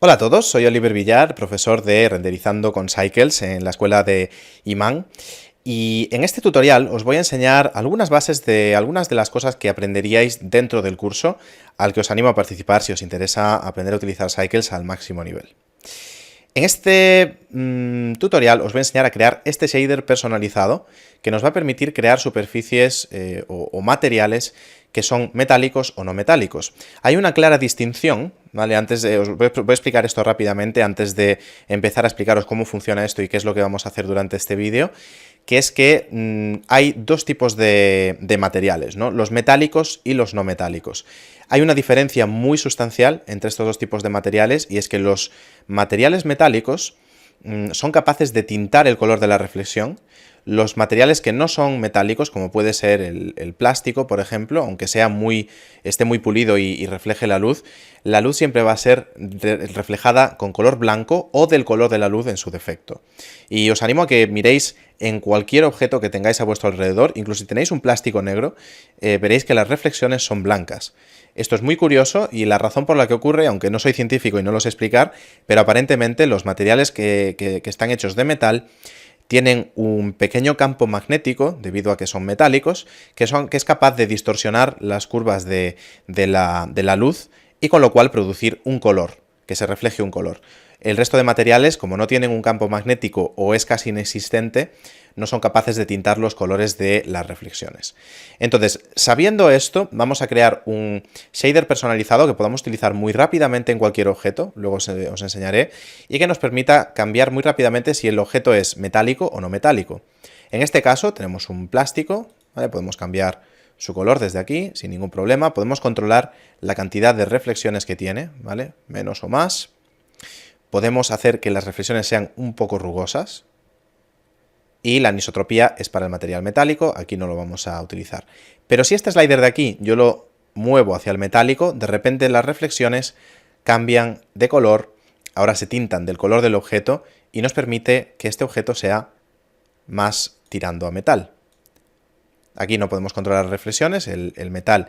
Hola a todos, soy Oliver Villar, profesor de Renderizando con Cycles en la escuela de Imán. Y en este tutorial os voy a enseñar algunas bases de algunas de las cosas que aprenderíais dentro del curso, al que os animo a participar si os interesa aprender a utilizar Cycles al máximo nivel. En este tutorial os voy a enseñar a crear este shader personalizado que nos va a permitir crear superficies o materiales que son metálicos o no metálicos. Hay una clara distinción, ¿vale? Os voy a explicar esto rápidamente antes de empezar a explicaros cómo funciona esto y qué es lo que vamos a hacer durante este vídeo, que es que hay dos tipos de materiales, ¿no? Los metálicos y los no metálicos. Hay una diferencia muy sustancial entre estos dos tipos de materiales y es que los materiales metálicos son capaces de tintar el color de la reflexión. Los materiales que no son metálicos, como puede ser el plástico, por ejemplo, aunque esté muy pulido y refleje la luz siempre va a ser reflejada con color blanco o del color de la luz en su defecto. Y os animo a que miréis en cualquier objeto que tengáis a vuestro alrededor, incluso si tenéis un plástico negro, veréis que las reflexiones son blancas. Esto es muy curioso y la razón por la que ocurre, aunque no soy científico y no lo sé explicar, pero aparentemente los materiales que están hechos de metal tienen un pequeño campo magnético, debido a que son metálicos, que es capaz de distorsionar las curvas de la luz y con lo cual producir un color, que se refleje un color. El resto de materiales, como no tienen un campo magnético o es casi inexistente, no son capaces de tintar los colores de las reflexiones. Entonces, sabiendo esto, vamos a crear un shader personalizado que podamos utilizar muy rápidamente en cualquier objeto, luego os enseñaré, y que nos permita cambiar muy rápidamente si el objeto es metálico o no metálico. En este caso tenemos un plástico, ¿vale? Podemos cambiar su color desde aquí sin ningún problema, podemos controlar la cantidad de reflexiones que tiene, ¿vale? Menos o más. Podemos hacer que las reflexiones sean un poco rugosas. Y la anisotropía es para el material metálico, aquí no lo vamos a utilizar. Pero si este slider de aquí yo lo muevo hacia el metálico, de repente las reflexiones cambian de color, ahora se tintan del color del objeto y nos permite que este objeto sea más tirando a metal. Aquí no podemos controlar las reflexiones, el metal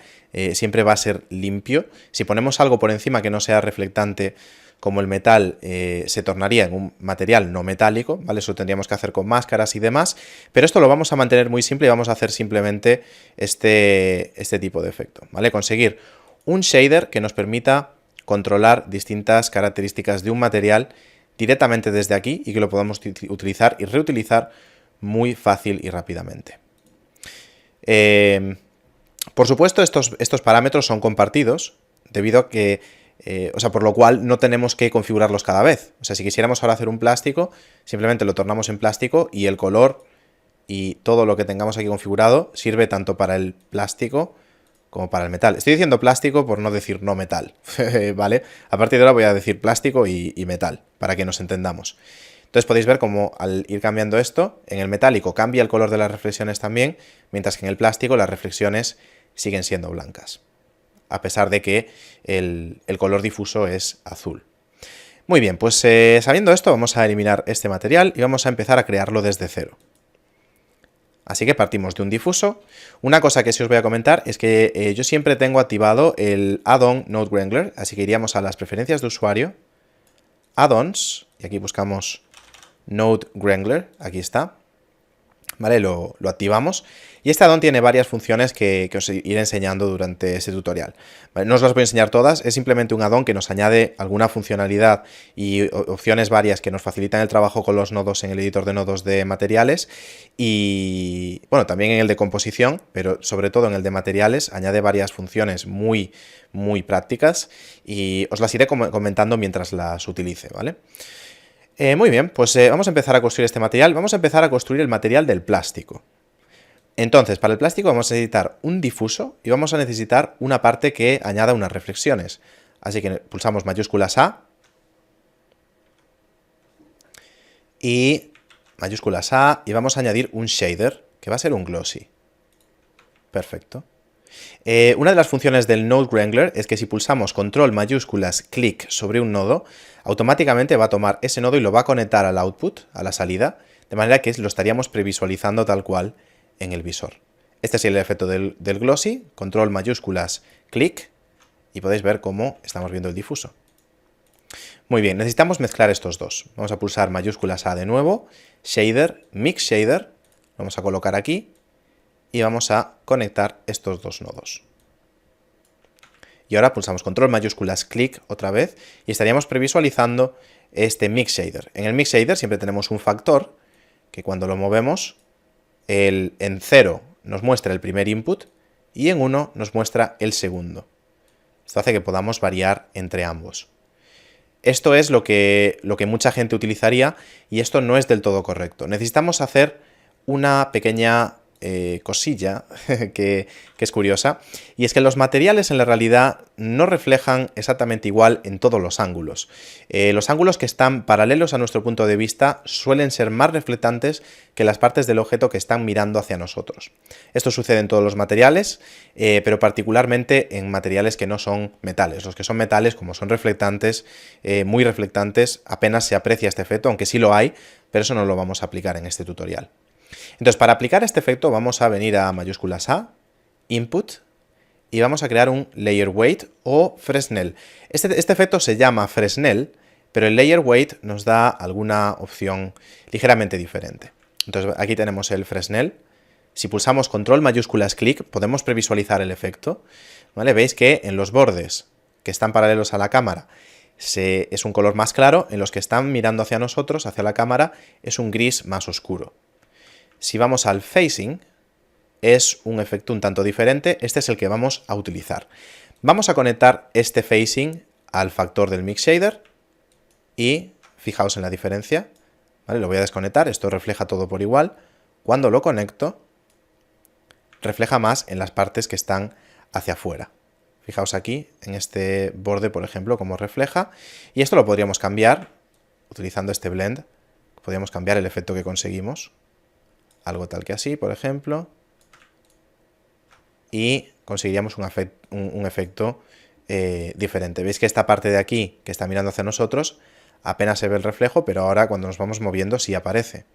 siempre va a ser limpio. Si ponemos algo por encima que no sea reflectante como el metal, se tornaría en un material no metálico, ¿vale? Eso tendríamos que hacer con máscaras y demás, pero esto lo vamos a mantener muy simple y vamos a hacer simplemente este tipo de efecto, ¿vale? Conseguir un shader que nos permita controlar distintas características de un material directamente desde aquí y que lo podamos utilizar y reutilizar muy fácil y rápidamente. Por supuesto, estos parámetros son compartidos, debido a que, por lo cual no tenemos que configurarlos cada vez. O sea, si quisiéramos ahora hacer un plástico, simplemente lo tornamos en plástico y el color y todo lo que tengamos aquí configurado sirve tanto para el plástico como para el metal. Estoy diciendo plástico por no decir no metal, ¿vale? A partir de ahora voy a decir plástico y metal, para que nos entendamos. Entonces podéis ver cómo al ir cambiando esto, en el metálico cambia el color de las reflexiones también, mientras que en el plástico las reflexiones siguen siendo blancas, a pesar de que el color difuso es azul. Muy bien, pues sabiendo esto vamos a eliminar este material y vamos a empezar a crearlo desde cero. Así que partimos de un difuso. Una cosa que sí os voy a comentar es que yo siempre tengo activado el add-on Node Wrangler, así que iríamos a las preferencias de usuario, add-ons, y aquí buscamos Node Wrangler, aquí está, ¿vale? Lo activamos y este addon tiene varias funciones que os iré enseñando durante este tutorial, ¿vale? No os las voy a enseñar todas, es simplemente un addon que nos añade alguna funcionalidad y opciones varias que nos facilitan el trabajo con los nodos en el editor de nodos de materiales y, bueno, también en el de composición, pero sobre todo en el de materiales añade varias funciones muy prácticas y os las iré comentando mientras las utilice, ¿vale? Muy bien, pues vamos a empezar a construir este material. Vamos a empezar a construir el material del plástico. Entonces, para el plástico vamos a necesitar un difuso y vamos a necesitar una parte que añada unas reflexiones. Así que pulsamos mayúsculas A y mayúsculas A y vamos a añadir un shader, que va a ser un glossy. Perfecto. Una de las funciones del Node Wrangler es que si pulsamos control mayúsculas clic sobre un nodo, automáticamente va a tomar ese nodo y lo va a conectar al output, a la salida, de manera que lo estaríamos previsualizando tal cual en el visor. Este es el efecto del glossy, control mayúsculas clic, y podéis ver cómo estamos viendo el difuso. Muy bien, necesitamos mezclar estos dos. Vamos a pulsar mayúsculas A de nuevo, Shader, Mix Shader, lo vamos a colocar aquí y vamos a conectar estos dos nodos. Y ahora pulsamos control mayúsculas clic otra vez y estaríamos previsualizando este Mix Shader. En el Mix Shader siempre tenemos un factor que cuando lo movemos en 0 nos muestra el primer input y en 1 nos muestra el segundo. Esto hace que podamos variar entre ambos. Esto es lo que mucha gente utilizaría y esto no es del todo correcto. Necesitamos hacer una pequeña cosilla que es curiosa, y es que los materiales en la realidad no reflejan exactamente igual en todos los ángulos. Los ángulos que están paralelos a nuestro punto de vista suelen ser más reflectantes que las partes del objeto que están mirando hacia nosotros. Esto sucede en todos los materiales, pero particularmente en materiales que no son metales. Los que son metales, como son reflectantes, muy reflectantes, apenas se aprecia este efecto, aunque sí lo hay, pero eso no lo vamos a aplicar en este tutorial. Entonces, para aplicar este efecto vamos a venir a mayúsculas A, Input, y vamos a crear un Layer Weight o Fresnel. Este efecto se llama Fresnel, pero el Layer Weight nos da alguna opción ligeramente diferente. Entonces, aquí tenemos el Fresnel. Si pulsamos control mayúsculas clic, podemos previsualizar el efecto. ¿Vale? Veis que en los bordes que están paralelos a la cámara es un color más claro, en los que están mirando hacia nosotros, hacia la cámara, es un gris más oscuro. Si vamos al Facing, es un efecto un tanto diferente, este es el que vamos a utilizar. Vamos a conectar este Facing al factor del Mix Shader y fijaos en la diferencia, ¿vale? Lo voy a desconectar, esto refleja todo por igual. Cuando lo conecto, refleja más en las partes que están hacia afuera. Fijaos aquí, en este borde, por ejemplo, cómo refleja. Y esto lo podríamos cambiar, utilizando este Blend, podríamos cambiar el efecto que conseguimos. Algo tal que así, por ejemplo. Y conseguiríamos un efecto diferente. Veis que esta parte de aquí, que está mirando hacia nosotros, apenas se ve el reflejo, pero ahora cuando nos vamos moviendo sí aparece.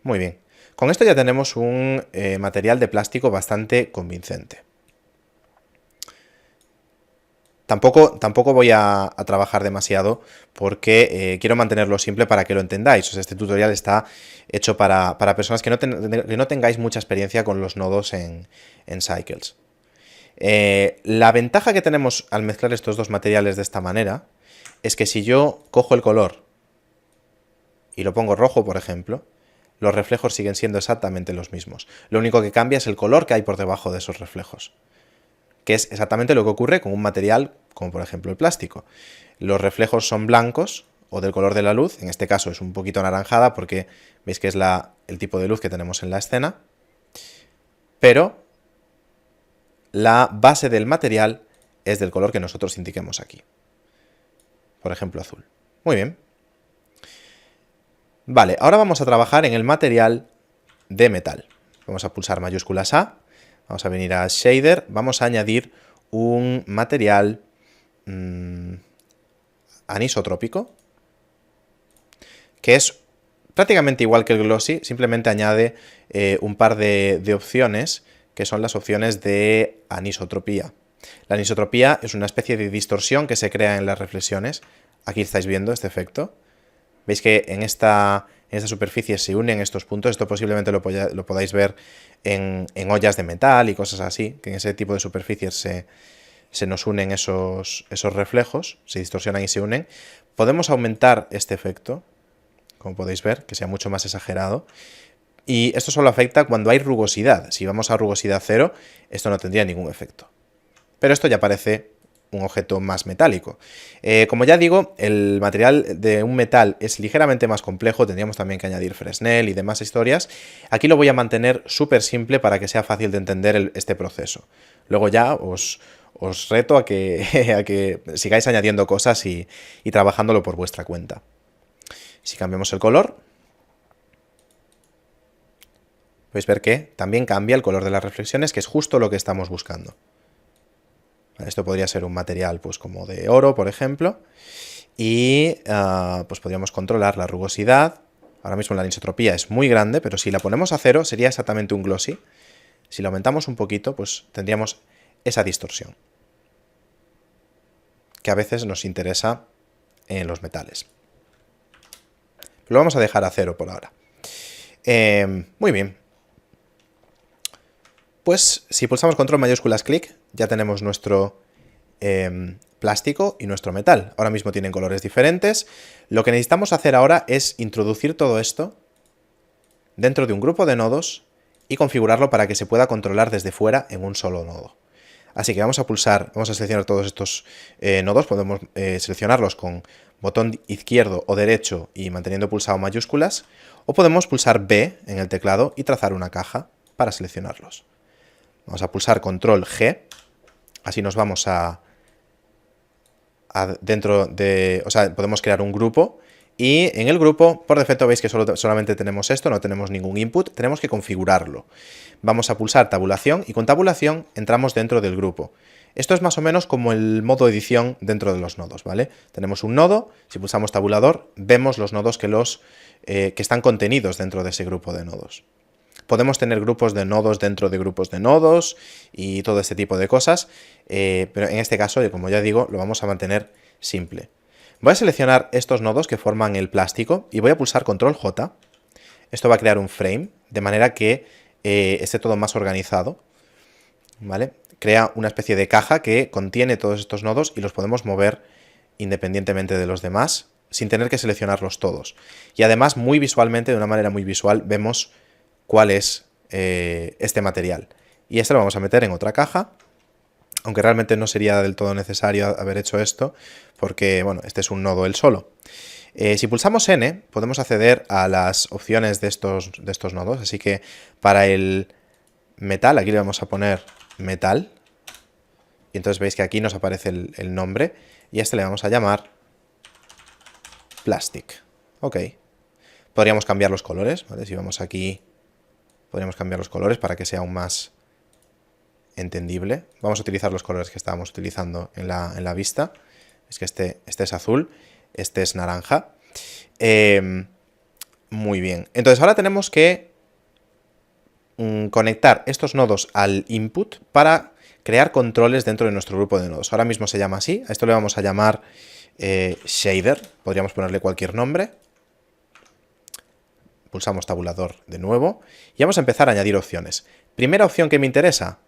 Muy bien. Con esto ya tenemos un material de plástico bastante convincente. Tampoco voy a trabajar demasiado porque quiero mantenerlo simple para que lo entendáis. O sea, este tutorial está hecho para personas que no tengáis mucha experiencia con los nodos en Cycles. La ventaja que tenemos al mezclar estos dos materiales de esta manera es que si yo cojo el color y lo pongo rojo, por ejemplo, los reflejos siguen siendo exactamente los mismos. Lo único que cambia es el color que hay por debajo de esos reflejos, que es exactamente lo que ocurre con un material como por ejemplo el plástico. Los reflejos son blancos o del color de la luz, en este caso es un poquito anaranjada porque veis que es el tipo de luz que tenemos en la escena, pero la base del material es del color que nosotros indiquemos aquí. Por ejemplo, azul. Muy bien. Vale, ahora vamos a trabajar en el material de metal. Vamos a pulsar mayúsculas A, vamos a venir a Shader, vamos a añadir un material anisotrópico, que es prácticamente igual que el glossy, simplemente añade un par de opciones, que son las opciones de anisotropía. La anisotropía es una especie de distorsión que se crea en las reflexiones. Aquí estáis viendo este efecto. Veis que en esta superficie se unen estos puntos. Esto posiblemente lo podáis ver en ollas de metal y cosas así, que en ese tipo de superficies se nos unen esos reflejos, se distorsionan y se unen. Podemos aumentar este efecto, como podéis ver, que sea mucho más exagerado. Y esto solo afecta cuando hay rugosidad. Si vamos a rugosidad 0, esto no tendría ningún efecto. Pero esto ya parece un objeto más metálico. Como ya digo, el material de un metal es ligeramente más complejo, tendríamos también que añadir Fresnel y demás historias. Aquí lo voy a mantener súper simple para que sea fácil de entender este proceso. Luego ya os reto a que sigáis añadiendo cosas y trabajándolo por vuestra cuenta. Si cambiamos el color, podéis ver que también cambia el color de las reflexiones, que es justo lo que estamos buscando. Esto podría ser un material pues como de oro, por ejemplo, y pues podríamos controlar la rugosidad. Ahora mismo la anisotropía es muy grande, pero si la ponemos a 0 sería exactamente un glossy. Si lo aumentamos un poquito, pues tendríamos esa distorsión, que a veces nos interesa en los metales. Lo vamos a dejar a 0 por ahora. Muy bien. Pues si pulsamos control mayúsculas clic, ya tenemos nuestro plástico y nuestro metal. Ahora mismo tienen colores diferentes. Lo que necesitamos hacer ahora es introducir todo esto dentro de un grupo de nodos y configurarlo para que se pueda controlar desde fuera en un solo nodo. Así que vamos a seleccionar todos estos nodos, podemos seleccionarlos con botón izquierdo o derecho y manteniendo pulsado mayúsculas, o podemos pulsar B en el teclado y trazar una caja para seleccionarlos. Vamos a pulsar control G, así nos vamos podemos crear un grupo. Y en el grupo, por defecto, veis que solamente tenemos esto, no tenemos ningún input, tenemos que configurarlo. Vamos a pulsar tabulación y con tabulación entramos dentro del grupo. Esto es más o menos como el modo edición dentro de los nodos, ¿vale? Tenemos un nodo, si pulsamos tabulador, vemos los nodos que están contenidos dentro de ese grupo de nodos. Podemos tener grupos de nodos dentro de grupos de nodos y todo este tipo de cosas, pero en este caso, como ya digo, lo vamos a mantener simple. Voy a seleccionar estos nodos que forman el plástico y voy a pulsar control J. Esto va a crear un frame, de manera que esté todo más organizado, ¿vale? Crea una especie de caja que contiene todos estos nodos y los podemos mover independientemente de los demás, sin tener que seleccionarlos todos. Y además, muy visualmente, de una manera muy visual, vemos cuál es este material. Y este lo vamos a meter en otra caja, aunque realmente no sería del todo necesario haber hecho esto, porque bueno, este es un nodo él solo. Si pulsamos N, podemos acceder a las opciones de estos nodos, así que para el metal, aquí le vamos a poner metal, y entonces veis que aquí nos aparece el nombre, y a este le vamos a llamar plastic. Ok. Podríamos cambiar los colores, ¿vale? Si vamos aquí, podríamos cambiar los colores para que sea aún más entendible. Vamos a utilizar los colores que estábamos utilizando en la vista. Es que este es azul, este es naranja. Muy bien. Entonces ahora tenemos que conectar estos nodos al input para crear controles dentro de nuestro grupo de nodos. Ahora mismo se llama así. A esto le vamos a llamar shader. Podríamos ponerle cualquier nombre. Pulsamos tabulador de nuevo y vamos a empezar a añadir opciones. Primera opción que me interesa.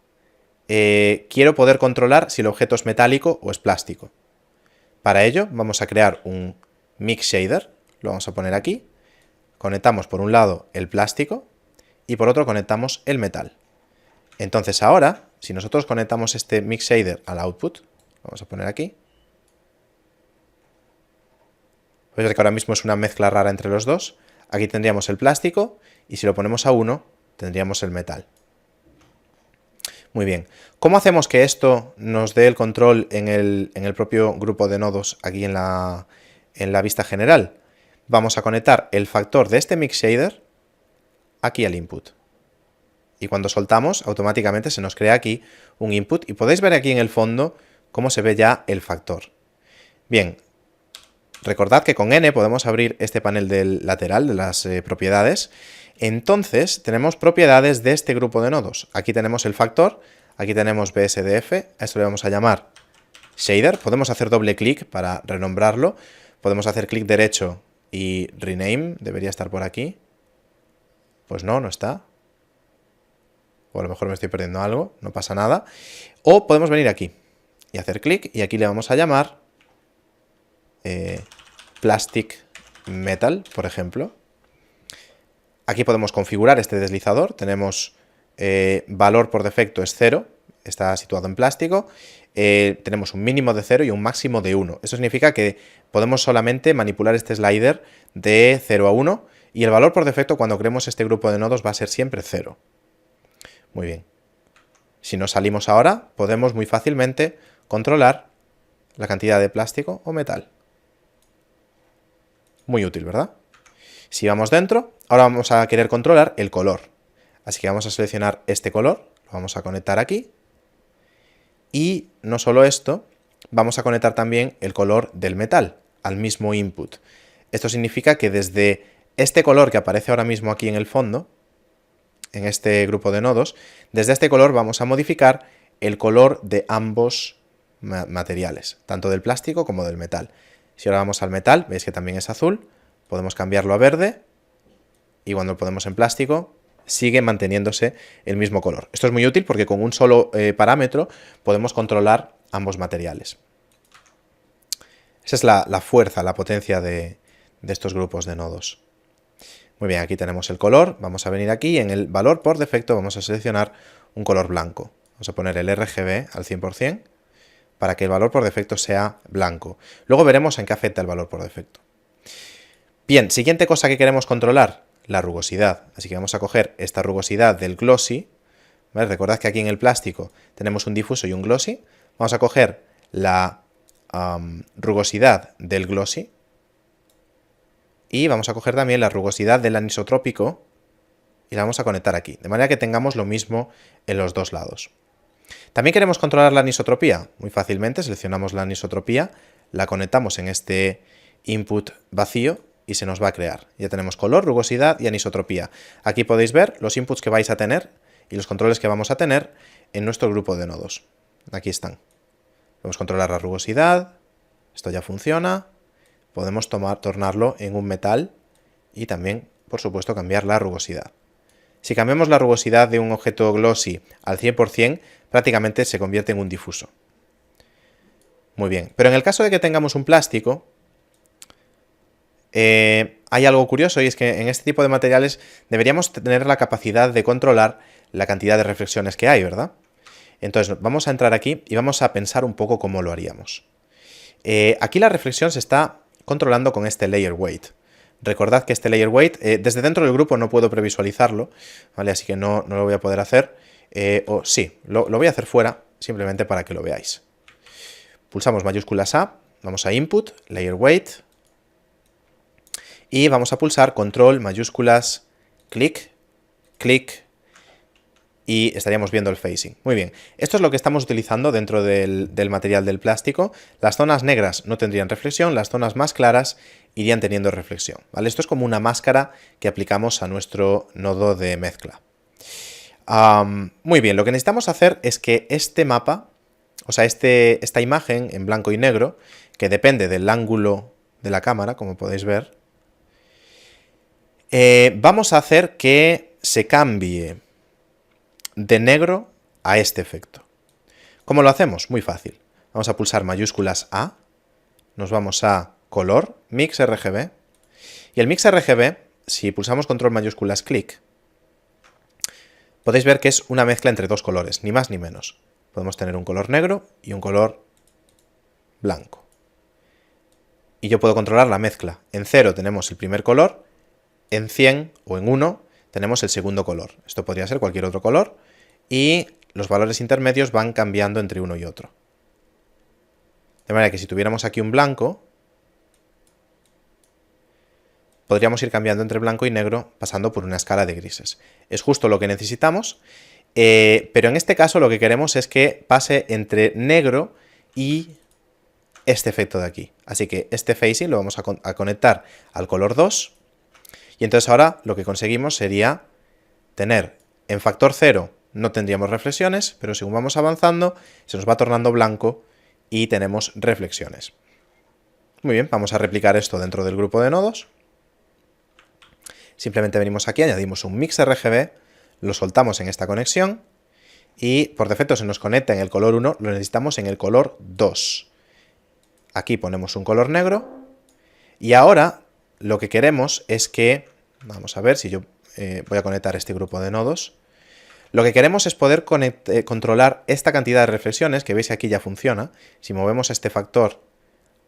Quiero poder controlar si el objeto es metálico o es plástico. Para ello vamos a crear un Mix Shader, lo vamos a poner aquí. Conectamos por un lado el plástico y por otro conectamos el metal. Entonces ahora, si nosotros conectamos este Mix Shader al output, vamos a poner aquí. Veis que ahora mismo es una mezcla rara entre los dos. Aquí tendríamos el plástico y si lo ponemos a 1 tendríamos el metal. Muy bien. ¿Cómo hacemos que esto nos dé el control en el propio grupo de nodos aquí en la vista general? Vamos a conectar el factor de este Mix Shader aquí al input. Y cuando soltamos, automáticamente se nos crea aquí un input. Y podéis ver aquí en el fondo cómo se ve ya el factor. Bien, recordad que con N podemos abrir este panel del lateral de las propiedades. Entonces tenemos propiedades de este grupo de nodos. Aquí tenemos el factor, aquí tenemos BSDF, a esto le vamos a llamar shader. Podemos hacer doble clic para renombrarlo. Podemos hacer clic derecho y rename, debería estar por aquí. Pues no, no está. O a lo mejor me estoy perdiendo algo, no pasa nada. O podemos venir aquí y hacer clic y aquí le vamos a llamar plastic metal, por ejemplo. Aquí podemos configurar este deslizador. Tenemos valor por defecto es 0, está situado en plástico. Tenemos un mínimo de 0 y un máximo de 1. Eso significa que podemos solamente manipular este slider de 0 a 1 y el valor por defecto cuando creemos este grupo de nodos va a ser siempre 0. Muy bien. Si nos salimos ahora, podemos muy fácilmente controlar la cantidad de plástico o metal. Muy útil, ¿verdad? Si vamos dentro, ahora vamos a querer controlar el color. Así que vamos a seleccionar este color, lo vamos a conectar aquí. Y no solo esto, vamos a conectar también el color del metal al mismo input. Esto significa que desde este color que aparece ahora mismo aquí en el fondo, en este grupo de nodos, desde este color vamos a modificar el color de ambos materiales, tanto del plástico como del metal. Si ahora vamos al metal, veis que también es azul, podemos cambiarlo a verde y cuando lo ponemos en plástico sigue manteniéndose el mismo color. Esto es muy útil porque con un solo parámetro podemos controlar ambos materiales. Esa es la fuerza, la potencia de estos grupos de nodos. Muy bien, aquí tenemos el color. Vamos a venir aquí y en el valor por defecto vamos a seleccionar un color blanco. Vamos a poner el RGB al 100% para que el valor por defecto sea blanco. Luego veremos en qué afecta el valor por defecto. Bien, siguiente cosa que queremos controlar, la rugosidad. Así que vamos a coger esta rugosidad del glossy. ¿Vale? Recordad que aquí en el plástico tenemos un difuso y un glossy. Vamos a coger la rugosidad del glossy y vamos a coger también la rugosidad del anisotrópico y la vamos a conectar aquí, de manera que tengamos lo mismo en los dos lados. También queremos controlar la anisotropía. Muy fácilmente seleccionamos la anisotropía, la conectamos en este input vacío y se nos va a crear. Ya tenemos color, rugosidad y anisotropía. Aquí podéis ver los inputs que vais a tener y los controles que vamos a tener en nuestro grupo de nodos. Aquí están. Podemos controlar la rugosidad, esto ya funciona, podemos tornarlo en un metal y también, por supuesto, cambiar la rugosidad. Si cambiamos la rugosidad de un objeto glossy al 100%, prácticamente se convierte en un difuso. Muy bien, pero en el caso de que tengamos un plástico, hay algo curioso y es que en este tipo de materiales deberíamos tener la capacidad de controlar la cantidad de reflexiones que hay, ¿verdad? Entonces vamos a entrar aquí y vamos a pensar un poco cómo lo haríamos. Aquí la reflexión se está controlando con este layer weight. Recordad que este layer weight, desde dentro del grupo no puedo previsualizarlo, ¿vale? Así que no lo voy a poder hacer. Sí, lo voy a hacer fuera, simplemente para que lo veáis. Pulsamos mayúsculas A, vamos a Input, Layer Weight, y vamos a pulsar Control, mayúsculas, Click, Click, y estaríamos viendo el phasing. Muy bien, esto es lo que estamos utilizando dentro del material del plástico. Las zonas negras no tendrían reflexión, las zonas más claras irían teniendo reflexión, ¿vale? Esto es como una máscara que aplicamos a nuestro nodo de mezcla. Muy bien, lo que necesitamos hacer es que este mapa, o sea, esta imagen en blanco y negro, que depende del ángulo de la cámara, como podéis ver, vamos a hacer que se cambie de negro a este efecto. ¿Cómo lo hacemos? Muy fácil. Vamos a pulsar mayúsculas A, nos vamos a color, mix RGB, y el mix RGB, si pulsamos control mayúsculas clic, podéis ver que es una mezcla entre dos colores, ni más ni menos. Podemos tener un color negro y un color blanco. Y yo puedo controlar la mezcla. En 0 tenemos el primer color, en 100 o en 1 tenemos el segundo color. Esto podría ser cualquier otro color y los valores intermedios van cambiando entre uno y otro. De manera que si tuviéramos aquí un blanco, podríamos ir cambiando entre blanco y negro pasando por una escala de grises. Es justo lo que necesitamos, pero en este caso lo que queremos es que pase entre negro y este efecto de aquí. Así que este phasing lo vamos a conectar al color 2 y entonces ahora lo que conseguimos sería tener en factor 0 no tendríamos reflexiones, pero según vamos avanzando se nos va tornando blanco y tenemos reflexiones. Muy bien, vamos a replicar esto dentro del grupo de nodos. Simplemente venimos aquí, añadimos un mix RGB, lo soltamos en esta conexión y por defecto se nos conecta en el color 1, lo necesitamos en el color 2. Aquí ponemos un color negro y ahora lo que queremos es que, vamos a ver si yo voy a conectar este grupo de nodos, lo que queremos es poder controlar esta cantidad de reflexiones, que veis que aquí ya funciona. Si movemos este factor,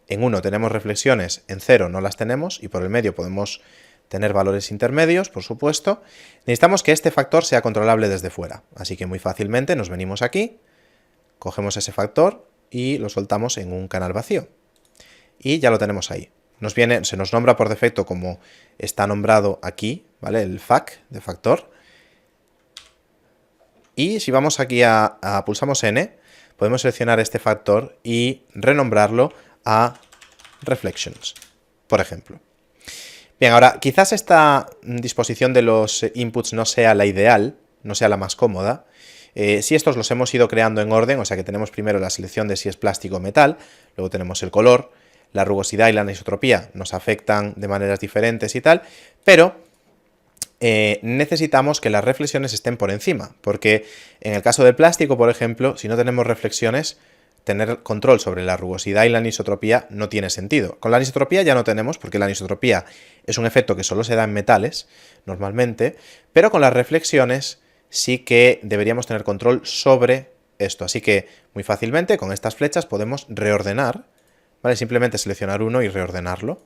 en 1 tenemos reflexiones, en 0 no las tenemos y por el medio podemos tener valores intermedios, por supuesto. Necesitamos que este factor sea controlable desde fuera, así que muy fácilmente nos venimos aquí, cogemos ese factor y lo soltamos en un canal vacío. Y ya lo tenemos ahí. Se nos nombra por defecto como está nombrado aquí, ¿vale? El fac de factor. Y si vamos aquí pulsamos N, podemos seleccionar este factor y renombrarlo a Reflections, por ejemplo. Bien, ahora quizás esta disposición de los inputs no sea la ideal, no sea la más cómoda. Si estos los hemos ido creando en orden, o sea que tenemos primero la selección de si es plástico o metal, luego tenemos el color, la rugosidad y la anisotropía nos afectan de maneras diferentes y tal, pero necesitamos que las reflexiones estén por encima, porque en el caso del plástico, por ejemplo, si no tenemos reflexiones, tener control sobre la rugosidad y la anisotropía no tiene sentido. Con la anisotropía ya no tenemos, porque la anisotropía es un efecto que solo se da en metales, normalmente, pero con las reflexiones sí que deberíamos tener control sobre esto. Así que muy fácilmente con estas flechas podemos reordenar, ¿vale? Simplemente seleccionar uno y reordenarlo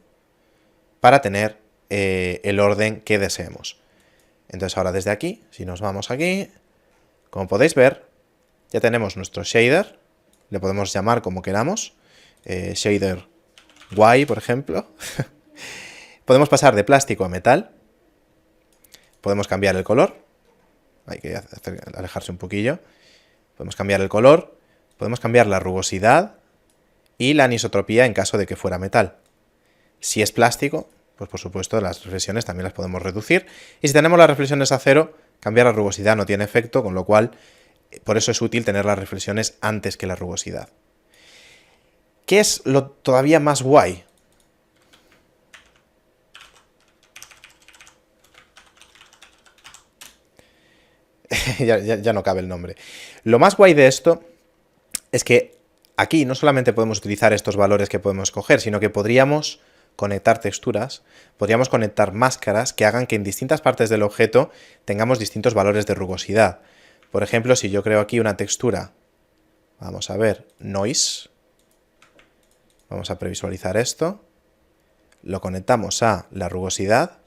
para tener el orden que deseemos. Entonces ahora desde aquí, si nos vamos aquí, como podéis ver, ya tenemos nuestro shader, le podemos llamar como queramos, shader Y, por ejemplo. Podemos pasar de plástico a metal, podemos cambiar el color, hay que alejarse un poquillo, podemos cambiar el color, podemos cambiar la rugosidad y la anisotropía en caso de que fuera metal. Si es plástico, pues por supuesto las reflexiones también las podemos reducir. Y si tenemos las reflexiones a cero, cambiar la rugosidad no tiene efecto, con lo cual por eso es útil tener las reflexiones antes que la rugosidad. ¿Qué es lo todavía más guay? ya no cabe el nombre. Lo más guay de esto es que aquí no solamente podemos utilizar estos valores que podemos coger, sino que podríamos conectar texturas, podríamos conectar máscaras que hagan que en distintas partes del objeto tengamos distintos valores de rugosidad. Por ejemplo, si yo creo aquí una textura, vamos a ver, noise, vamos a previsualizar esto, lo conectamos a la rugosidad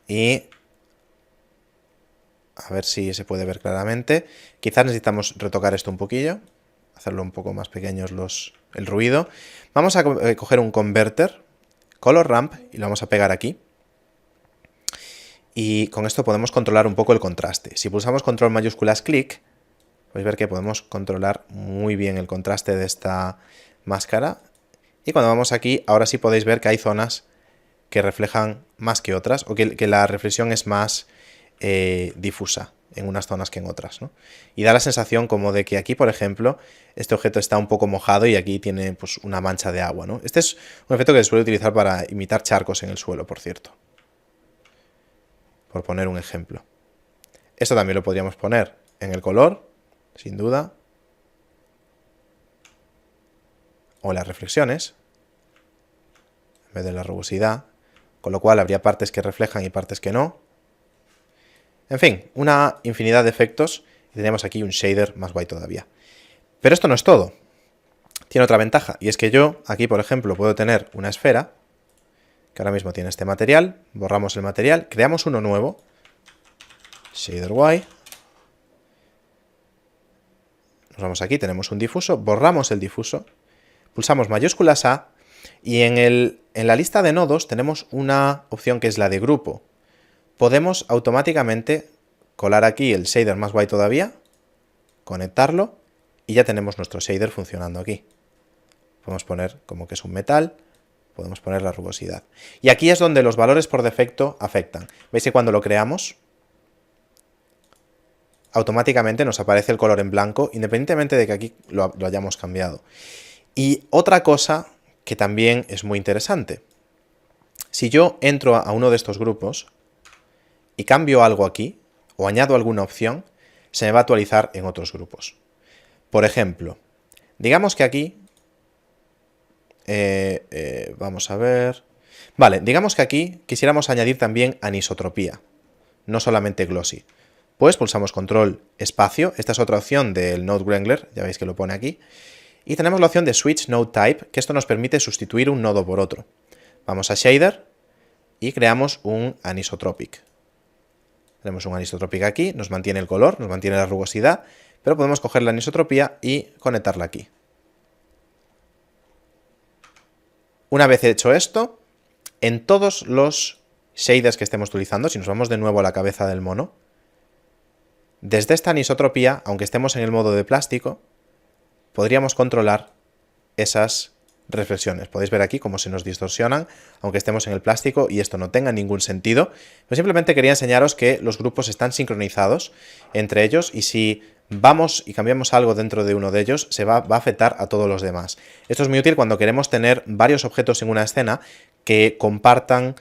y a ver si se puede ver claramente. Quizás necesitamos retocar esto un poquillo, hacerlo un poco más pequeños el ruido. Vamos a coger un converter, color ramp, y lo vamos a pegar aquí. Y con esto podemos controlar un poco el contraste. Si pulsamos control mayúsculas clic, podéis ver que podemos controlar muy bien el contraste de esta máscara. Y cuando vamos aquí, ahora sí podéis ver que hay zonas que reflejan más que otras, o que la reflexión es más difusa en unas zonas que en otras, ¿no? Y da la sensación como de que aquí, por ejemplo, este objeto está un poco mojado y aquí tiene pues una mancha de agua, ¿no? Este es un efecto que se suele utilizar para imitar charcos en el suelo, por cierto. Por poner un ejemplo. Esto también lo podríamos poner en el color, sin duda. O las reflexiones, en vez de la rugosidad. Con lo cual habría partes que reflejan y partes que no. En fin, una infinidad de efectos y tenemos aquí un shader más guay todavía. Pero esto no es todo. Tiene otra ventaja, y es que yo aquí, por ejemplo, puedo tener una esfera que ahora mismo tiene este material, borramos el material, creamos uno nuevo, shader Y, nos vamos aquí, tenemos un difuso, borramos el difuso, pulsamos mayúsculas A, y en la lista de nodos tenemos una opción que es la de grupo. Podemos automáticamente colar aquí el shader más guay todavía, conectarlo y ya tenemos nuestro shader funcionando aquí. Podemos poner como que es un metal, podemos poner la rugosidad. Y aquí es donde los valores por defecto afectan. ¿Veis que cuando lo creamos, automáticamente nos aparece el color en blanco, independientemente de que aquí lo hayamos cambiado? Y otra cosa que también es muy interesante. Si yo entro a uno de estos grupos y cambio algo aquí, o añado alguna opción, se me va a actualizar en otros grupos. Por ejemplo, digamos que aquí, vamos a ver, vale, digamos que aquí quisiéramos añadir también anisotropía, no solamente glossy. Pues pulsamos control espacio, esta es otra opción del Node Wrangler, ya veis que lo pone aquí, y tenemos la opción de Switch Node Type, que esto nos permite sustituir un nodo por otro. Vamos a Shader y creamos un Anisotropic. Tenemos un anisotropic aquí, nos mantiene el color, nos mantiene la rugosidad, pero podemos coger la anisotropía y conectarla aquí. Una vez hecho esto, en todos los shaders que estemos utilizando, si nos vamos de nuevo a la cabeza del mono, desde esta anisotropía, aunque estemos en el modo de plástico, podríamos controlar esas reflexiones. Podéis ver aquí cómo se nos distorsionan, aunque estemos en el plástico y esto no tenga ningún sentido. Pero simplemente quería enseñaros que los grupos están sincronizados entre ellos y si vamos y cambiamos algo dentro de uno de ellos, se va a afectar a todos los demás. Esto es muy útil cuando queremos tener varios objetos en una escena que compartan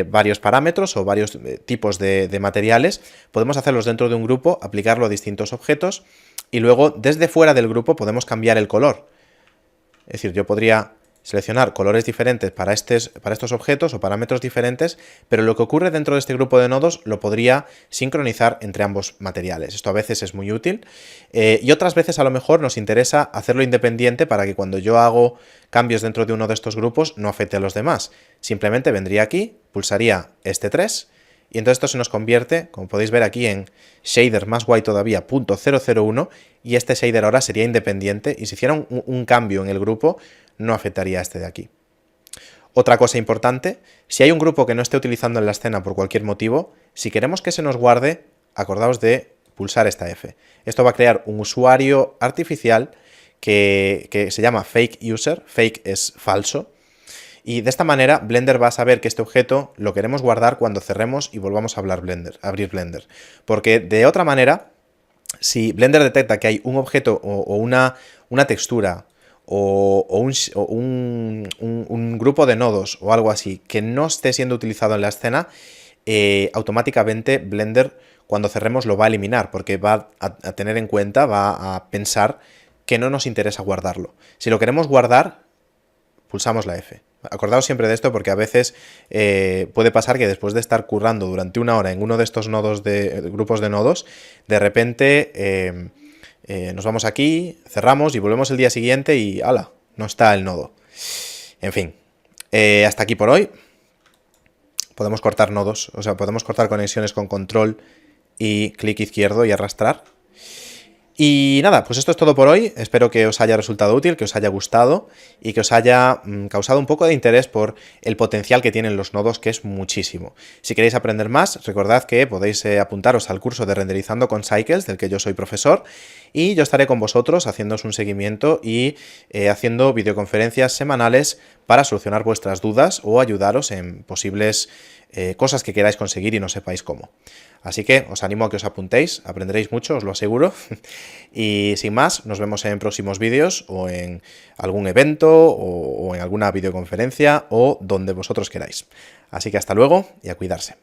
varios parámetros o varios tipos de materiales. Podemos hacerlos dentro de un grupo, aplicarlo a distintos objetos y luego desde fuera del grupo podemos cambiar el color. Es decir, yo podría seleccionar colores diferentes para estos objetos o parámetros diferentes, pero lo que ocurre dentro de este grupo de nodos lo podría sincronizar entre ambos materiales. Esto a veces es muy útil y otras veces a lo mejor nos interesa hacerlo independiente para que cuando yo hago cambios dentro de uno de estos grupos no afecte a los demás. Simplemente vendría aquí, pulsaría este 3 y entonces esto se nos convierte, como podéis ver aquí, en shader más guay todavía, .001, y este shader ahora sería independiente y si hiciera un cambio en el grupo no afectaría a este de aquí. Otra cosa importante, si hay un grupo que no esté utilizando en la escena por cualquier motivo, si queremos que se nos guarde, acordaos de pulsar esta F. Esto va a crear un usuario artificial que se llama fake user, fake es falso, y de esta manera Blender va a saber que este objeto lo queremos guardar cuando cerremos y volvamos a abrir Blender. Porque de otra manera, si Blender detecta que hay un objeto o una textura o un grupo de nodos o algo así que no esté siendo utilizado en la escena, automáticamente Blender cuando cerremos lo va a eliminar porque va a tener en cuenta, va a pensar que no nos interesa guardarlo. Si lo queremos guardar, pulsamos la F. Acordaos siempre de esto porque a veces puede pasar que después de estar currando durante una hora en uno de estos nodos grupos de nodos, de repente nos vamos aquí, cerramos y volvemos el día siguiente y ¡hala! No está el nodo. En fin, hasta aquí por hoy. Podemos cortar nodos, o sea, podemos cortar conexiones con control y clic izquierdo y arrastrar. Y nada, pues esto es todo por hoy. Espero que os haya resultado útil, que os haya gustado y que os haya causado un poco de interés por el potencial que tienen los nodos, que es muchísimo. Si queréis aprender más, recordad que podéis apuntaros al curso de Renderizando con Cycles, del que yo soy profesor, y yo estaré con vosotros haciéndoos un seguimiento y haciendo videoconferencias semanales para solucionar vuestras dudas o ayudaros en posibles cosas que queráis conseguir y no sepáis cómo. Así que os animo a que os apuntéis, aprenderéis mucho, os lo aseguro. Y sin más, nos vemos en próximos vídeos o en algún evento o en alguna videoconferencia o donde vosotros queráis. Así que hasta luego y a cuidarse.